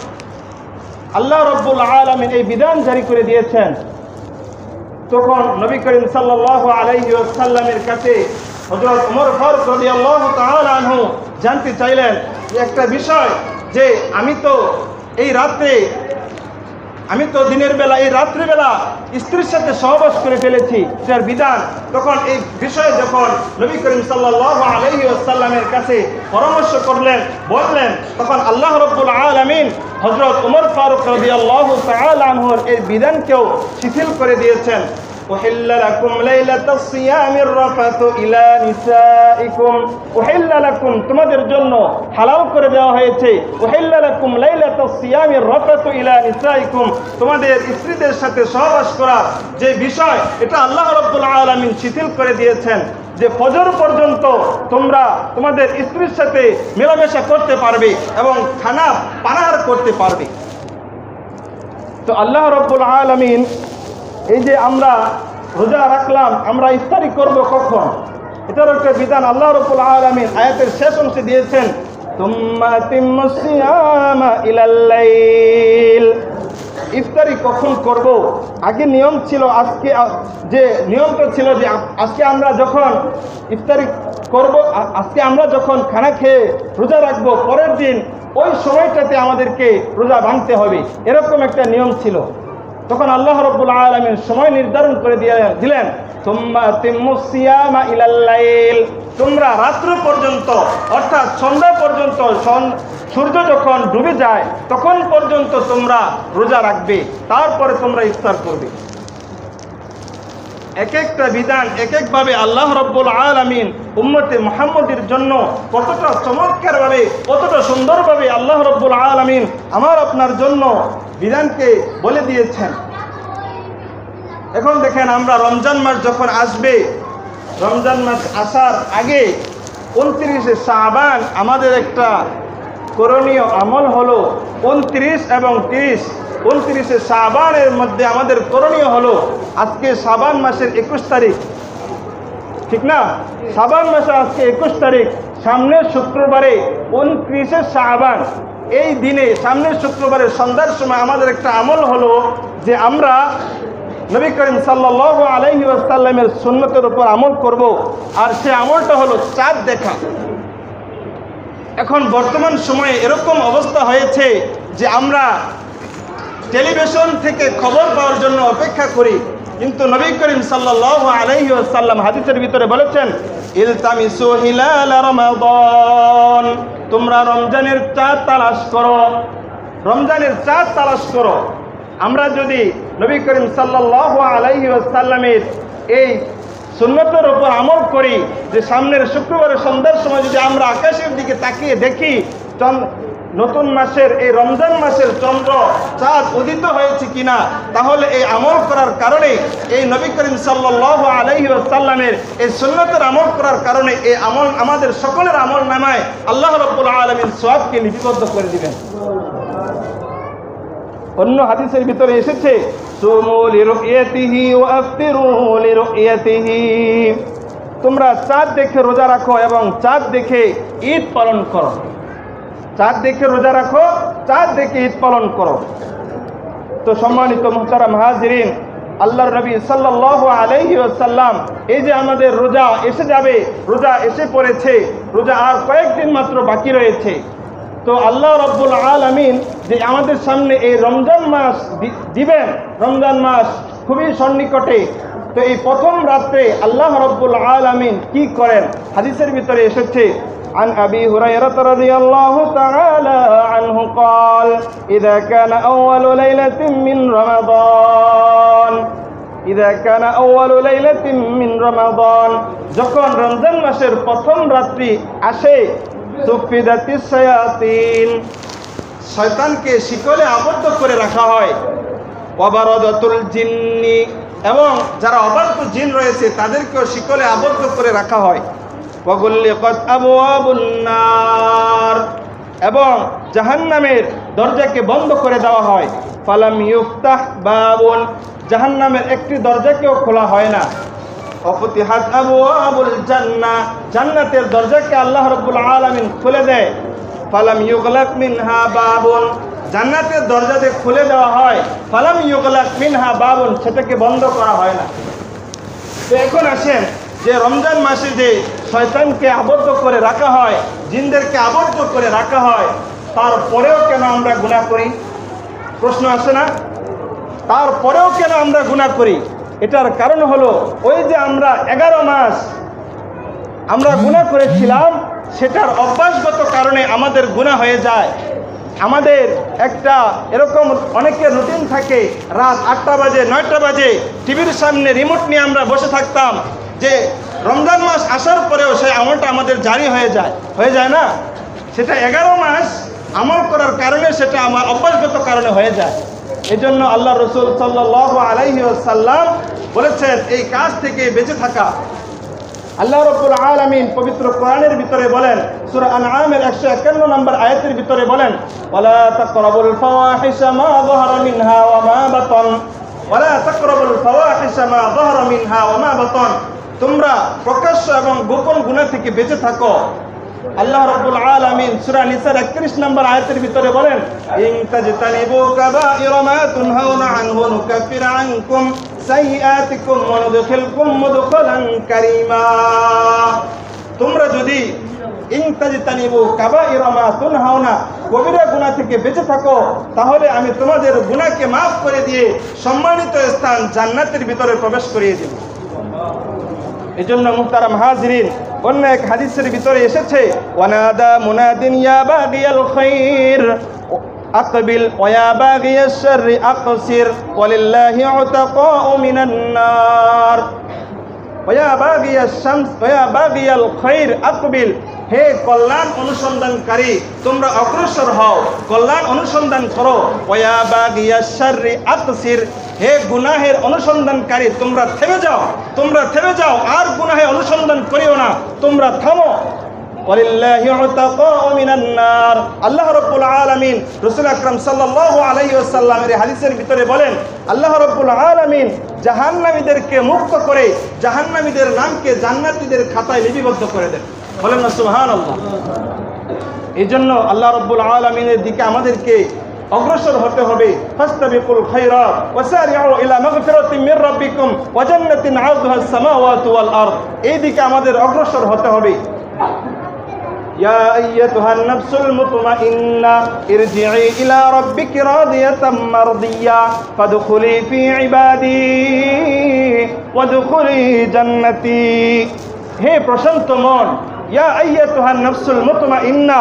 A: আল্লাহ রাব্বুল আলামিন এই বিধান জারি করে দিয়েছেন তখন নবী করিম সাল্লাল্লাহু আলাইহি ওয়াসাল্লামের কাছে হযরত ওমর ফারুক রাদিয়াল্লাহু তাআলা আনহু জানতে চাইলেন যে একটা বিষয় যে আমি তো দিনের বেলা এই রাত্রিবেলা স্ত্রীর সাথে সহবাস করে ফেলেছি এটার বিধান তখন এই বিষয়ে যখন নবী করিম সাল্লাল্লাহু আলাইহি ওয়াসাল্লামের কাছে পরামর্শ বললেন তখন আল্লাহ রাব্বুল আলামিন হযরত ওমর ফারুক রাদিয়াল্লাহু তাআলা আনহুর এই বিধানকেও শিথিল করে দিয়েছেন উহিল্লা লাকুম লাইলাতাস সিয়ামির রাফাতু ইলা নিসাইকুম, উহিল্লা লাকুম তোমাদের জন্য হালাল করে দেওয়া হয়েছে, উহিল্লা লাকুম লাইলাতাস সিয়ামির রাফাতু ইলা নিসাইকুম তোমাদের স্ত্রীদের সাথে সহবাস করা যে বিষয়, এটা আল্লাহ রাব্বুল আলামিন শিথিল করে দিয়েছেন যে ফজর পর্যন্ত তোমরা তোমাদের স্ত্রীর সাথে মেলামেশা করতে পারবে এবং খানা পানাহার করতে পারবে। তো আল্লাহ রাব্বুল আলামিন এই যে আমরা রোজা রাখলাম, আমরা ইফতারি করব কখন, এটার একটা বিধান আল্লাহ রাব্বুল আলামিন আয়াতের শেষ অংশে দিয়েছেন, তুম্মা আতিম্মুস সিয়ামা ইলাল লাইল। ইফতারি কখন করব? আগে নিয়ম ছিল, আজকে যে নিয়মটা ছিল যে আজকে আমরা যখন ইফতারি করব, আজকে আমরা যখন খানা খেয়ে রোজা রাখবো, পরের দিন ওই সময়টাতে আমাদেরকে রোজা ভাঙতে হবে, এরকম একটা নিয়ম ছিল। তখন আল্লাহ রাব্বুল আলামিন সময় নির্ধারণ করে দিলেন, তুম্মা আতিম্মুস সিয়ামা ইলাল লাইল, তোমরা রাত্র পর্যন্ত অর্থাৎ সন্ধ্যা পর্যন্ত, সূর্য যখন ডুবে যায় তখন পর্যন্ত তোমরা রোজা রাখবে, তারপরে তোমরা ইফতার করবে। এক একটা বিধান এক একভাবে আল্লাহ রাব্বুল আলামিন উম্মতে মুহাম্মদের জন্য কতটা চমৎকারভাবে, কতটা সুন্দরভাবে আল্লাহ রাব্বুল আলামিন আমার আপনার জন্য বিধানকে বলে দিয়েছেন। এখন দেখেন, আমরা রমজান মাস যখন আসবে, রমজান মাস আসার আগে 29শে শাবান আমাদের একটা করণীয় আমল হলো 29 এবং 30। 29শে শাবানের মধ্যে আমাদের করণীয় হলো, আজকে শাবান মাসের 21 তারিখ, ঠিক না? শাবান মাসে আজকে 21 তারিখ, সামনের শুক্রবারে 29শে শাবান, এই দিনে সামনের শুক্রবারের সন্ধ্যার সময় আমাদের একটা আমল হলো যে আমরা নবী করিম সাল্লাল্লাহু আলাইহি ওয়াসাল্লামের সুন্নতের উপর আমল করব, আর সে আমলটা হলো চাঁদ দেখা। এখন বর্তমান সময়ে এরকম অবস্থা হয়েছে যে আমরা টেলিভিশন থেকে খবর পাওয়ার জন্য অপেক্ষা করি, কিন্তু নবী করিম সাল্লাল্লাহু আলাইহি ওয়াসাল্লাম হাদিসের ভিতরে বলেছেন, ইলতামিসু হিলাল রমাদান, তোমরা রমজানের চাঁদ তালাশ করো, রমজানের চাঁদ তালাশ করো। আমরা যদি নবী করিম সাল্লাল্লাহু আলাইহি ওয়াসাল্লামের এই সুন্নতের উপর আমল করি যে সামনের শুক্রবারের সন্ধ্যার সময় যদি আমরা আকাশের দিকে তাকিয়ে দেখি নতুন মাসের এই রমজান মাসের চন্দ্র চাঁদ উদিত হয়েছে কিনা, তাহলে এই আমল করার কারণে, এই নবী করিম সাল্লাল্লাহু আলাইহি ওয়াসাল্লামের এই সুন্নতের আমল করার কারণে এই আমল আমাদের সকলের আমল নামায় আল্লাহ রাব্বুল আলামিন সওয়াবকে লিপিবদ্ধ করে দিবেন। অন্য হাদিসের ভিতরে এসেছে, সুমু লিরুয়াতিহি ওয়া আফতিরু লিরুয়াতিহি, তোমরা চাঁদ দেখে রোজা রাখো এবং চাঁদ দেখে ঈদ পালন করো। চাঁদ দেখে রোজা রাখো, চাঁদ দেখে ঈদ পালন করো। তো সম্মানিত মুহতারাম হাজিরিন, আল্লাহর নবী সাল্লাল্লাহু আলাইহি ওয়াসাল্লাম এই যে আমাদের রোজা এসে যাবে, রোজা এসে পড়েছে, রোজা আর কয়েকদিন মাত্র বাকি রয়েছে। তো আল্লাহ রাব্বুল আলামিন যে আমাদের সামনে এই রমজান মাস দিবেন, রমজান মাস খুবই সন্নিকটে। তো এই প্রথম রাত্রে আল্লাহ রাব্বুল আলামিন কি করেন, হাদিসের ভিতরে এসেছে, عن أبي هريرة رضي الله تعالى عنه قال إذا كان أول ليلة من رمضان إذا كان أول ليلة من رمضان যখন রমজান মাসের প্রথম রাত্রি আসে, সুফিদাতিস শায়াতিন, শয়তানকে শিকলে আবদ্ধ করে রাখা হয়, ওয়াবারাদাতুল জিন্নি, এবং যারা অবাধ্য জিন রয়েছে তাদেরকেও শিকলে আবদ্ধ করে রাখা হয়, ওয়াগুল্লিকাত আবওয়াবুন নার, এবং জাহান্নামের দরজাকে বন্ধ করে দেওয়া হয়, ফালাম ইফতাহ বাবুন, জাহান্নামের একটি দরজাকেও খোলা হয় না, ওয়াফতিহাত আবওয়াবুল জান্নাহ, জান্নাতের দরজাকে আল্লাহ রাব্বুল আলামিন খুলে দেয়, ফালাম ইউগলাক মিনহা বাবুন, জান্নাতের দরজা যে খুলে দেওয়া হয়, ফালাম ইউগলাক মিনহা বাবুন, সেটাকে বন্ধ করা হয় না। তো এখন আসেন যে রমজান মাসে যে শয়তানকে আবদ্ধ করে রাখা হয়, জিনদেরকে আবদ্ধ করে রাখা হয়, তারপরেও কেন আমরা গুনাহ করি? প্রশ্ন আসে না? তারপরেও কেন আমরা গুনাহ করি? এটার কারণ হলো ওই যে আমরা 11 মাস আমরা গুনাহ করেছিলাম, সেটার অভ্যাসগত কারণে আমাদের গুনাহ হয়ে যায়। আমাদের একটা এরকম অনেকের রুটিন থাকে, রাত 8টা বাজে 9টা বাজে টিভির সামনে রিমোট নিয়ে আমরা বসে থাকতাম, যে রমজান মাস আসার পরেও সেই আমলটা আমাদের জারি হয়ে যায় না? সেটা 11 মাস আমল করার কারণে সেটা আমার অভ্যাসগত কারণে হয়ে যায়। এই জন্য আল্লাহ রসুল সাল্লাল্লাহু আলাইহি ওয়াসাল্লাম বলেছেন এই কাজ থেকে বেঁচে থাকা। আল্লাহ রাব্বুল আলামিন পবিত্র কোরআনের ভিতরে বলেন, সূরা আনআমের 151 নম্বর আয়াতের ভিতরে বলেন, ওয়ালা তাকরাবুল ফাওয়াহিশা মা যাহারা মিনহা ওয়া মা বাতান, ওয়ালা তাকরাবুল ফাওয়াহিশা মা যাহারা মিনহা ওয়া মা বাতান, তোমরা প্রকাশ্য এবং গোপন গুনাহ থেকে বেঁচে থাকো। আল্লাহ রাব্বুল আলামিন সূরা নিসার 31 নম্বর আয়াতের ভিতরে বলেন, ইন তাজতানিবু কাবাইরা মা তুনহাউনা আনহু নুকাফির আনকুম সাইয়্যাতিকুম ওয়া নুদখিলকুম মুদখালান কারীমা। তোমরা যদি ইন তাজতানিবু কাবাইরা মা তুনহাউনা, কবিরা গুনাহ থেকে বেঁচে থাকো, তাহলে আমি তোমাদের গুনাহকে maaf করে দিয়ে সম্মানিত স্থান জান্নাতের ভিতরে প্রবেশ করিয়ে দেব। এজন্য মুহতারাম হাজিরিন, অন্য এক হাদিসের ভিতরে এসেছে, ওয়ানাদা মুনাদিন ইয়া বাগিয়াল খাইর আকবিল ওয়া ইয়া বাগিয়াশ শাররি আকসির ওয়ালিল্লাহি উতাকাউ মিনান নার ওয়া ইয়া বাগিয়াশ শামস ওয়া ইয়া বাগিয়াল খাইর আকবিল, হে কল্যাণ অনুসন্ধানকারী তোমরা অগ্রসর হও, কল্যাণ অনুসন্ধান করো। ওয়া ইয়া বাগিয়াশ শাররি আকসির, হে গুনাহের অনুসন্ধানকারী তোমরা থেমে যাও, আর গুনাহে অনুসন্ধান করিও না, তোমরা থামো। ওয়ালিল্লাহি উতাকাউ মিনান নার, আল্লাহ রাব্বুল আলামিন রাসূল আকরাম সাল্লাল্লাহু আলাইহি ওয়াসাল্লামের হাদিসের ভিতরে বলেন, আল্লাহ রাব্বুল আলামিন জাহান্নামীদেরকে মুক্ত করে জাহান্নামীদের নামকে জান্নাতীদের খাতায় লিপিবদ্ধ করে দেন। বলেন না সুবহানাল্লাহ। এই জন্য আল্লাহ রাব্বুল আলামিনের দিকে আমাদেরকে অগ্রসর হতে হবে। ফাস্তাবিকুল খায়রাত ওয়াসারিউ ইলা মাগফিরাতিন মির রাব্বিকুম ওয়া জান্নাতিন আরদুহাস সামাওয়াতু ওয়াল আরদ, এই দিকে আমাদের অগ্রসর হতে হবে। ইয়া আইয়াতুহান নাফসুল মুতমাইন্না ইরজিই ইলা রাব্বিকি রাদিয়াতাম মারদিয়া ফাদখুলি ফি ইবাদি ওয়াদখুলি জান্নাতি। হে প্রশান্ত মন, ইয়া আইয়াতুহান নাফসুল মুতমাইন্না,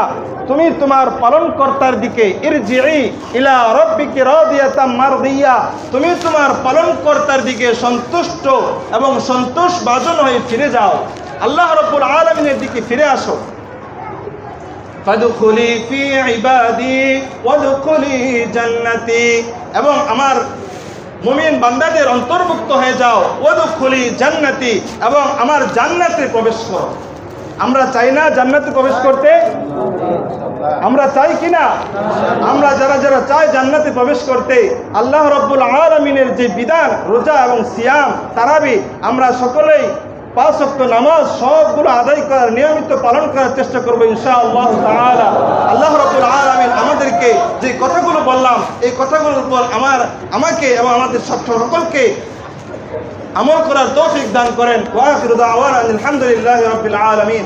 A: তুমি তোমার পালনকর্তার দিকে, ইরজিই ইলা রাব্বিকি রাদিয়াতাম মারদিয়া, তুমি তোমার পালনকর্তার দিকে সন্তুষ্ট এবং সন্তোষভাজন হয়ে ফিরে যাও, আল্লাহ রাব্বুল আলামিনের দিকে ফিরে আসো। ফাদখুলি ফি ইবাদি ওয়াদখুলি জান্নাতি, এবং আমার মুমিন বান্দাদের অন্তর্ভুক্ত হয়ে যাও। ওয়াদখুলি জান্নাতি, এবং আমার জান্নাতে প্রবেশ করো। আমরা চাই না জান্নাতে প্রবেশ করতে? আমরা চাই কিনা? আমরা যারা চাই জান্নাতে প্রবেশ করতে, আল্লাহ রাব্বুল আলামিনের যে বিধান রোজা এবং সিয়াম তারাবি, আমরা সকলেই 5 ওয়াক্ত নামাজ সবগুলো আদায় করার, নিয়মিত পালন করার চেষ্টা করবো ইনশাআল্লাহ তাআলা। আল্লাহ রাব্বুল আলামিন আমাদেরকে যে কথাগুলো বললাম, এই কথাগুলোর উপর আমাকে এবং আমাদের সকলকে আমল করার তৌফিক দান করেন। ওয়া আখিরু দাওয়ানা আলহামদুলিল্লাহি রাব্বিল আলামিন।